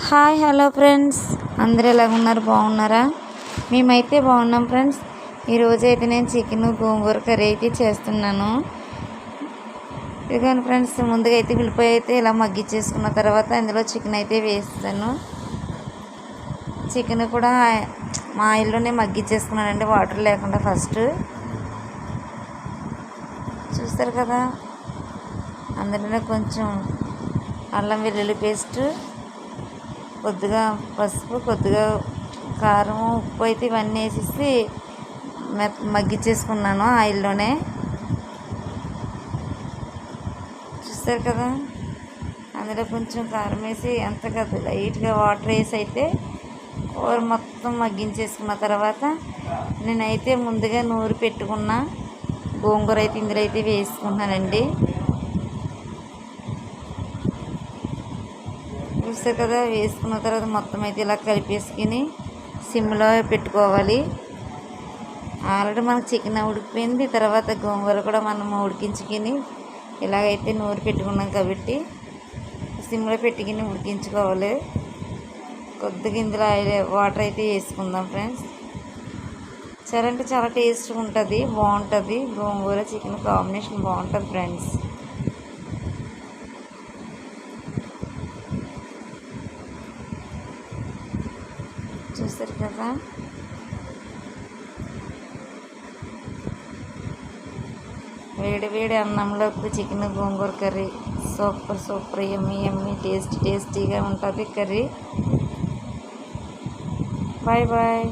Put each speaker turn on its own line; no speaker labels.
Hi hello friends, అందరూ ఎలాగున్నారు? బాగున్నారా? మేమైతే బాగున్నాం ఫ్రెండ్స్. ఈరోజైతే నేను చికెన్ గోంగూర కర్రీ అయితే చేస్తున్నాను. ఇదిగోండి ఫ్రెండ్స్, ముందుగా అయితే ఉల్లిపాయ అయితే ఇలా మగ్గిచ్చేసుకున్న తర్వాత అందులో చికెన్ అయితే వేస్తాను. చికెన్ కూడా మా ఆయిల్లోనే మగ్గిచ్చేసుకున్నానండి, వాటర్ లేకుండా. ఫస్ట్ చూస్తారు కదా, అందులోనే కొంచెం అల్లం వెల్లుల్లి పేస్ట్, కొద్దిగా పసుపు, కొద్దిగా కారం, ఉప్పు అయితే ఇవన్నీ వేసేసి మగ్గిచ్చేసుకున్నాను ఆయిల్లోనే. చూస్తారు కదా, అందులో కొంచెం కారం వేసి ఎంత కదా లైట్గా వాటర్ వేసి అయితే కూర మొత్తం మగ్గించేసుకున్న తర్వాత నేనైతే ముందుగా నూరి పెట్టుకున్న గోంగూర అయితే ఇందులో అయితే వేసుకుంటున్నానండి. చూస్తారు కదా, వేసుకున్న తర్వాత మొత్తం అయితే ఇలా కలిపేసుకుని సిమ్లో పెట్టుకోవాలి. ఆల్రెడీ మనకు చికెన్ ఉడికిపోయింది, తర్వాత గోంగూర కూడా మనం ఉడికించుకుని ఇలాగైతే నూరి పెట్టుకున్నాం కాబట్టి సిమ్లో పెట్టుకుని ఉడికించుకోవాలి. కొద్దిగా ఇందులో వాటర్ అయితే వేసుకుందాం ఫ్రెండ్స్. చాలా అంటే చాలా టేస్ట్గా ఉంటుంది, బాగుంటుంది. గోంగూర చికెన్ కాంబినేషన్ బాగుంటుంది ఫ్రెండ్స్. చూస్తారు కదా, వేడి వేడి అన్నంలోకి చికెన్ గోంగూర కర్రీ సూపర్ సూపర్, యమ్మీ యమ్మీ, టేస్టీగా ఉంటుంది కర్రీ. Bye bye.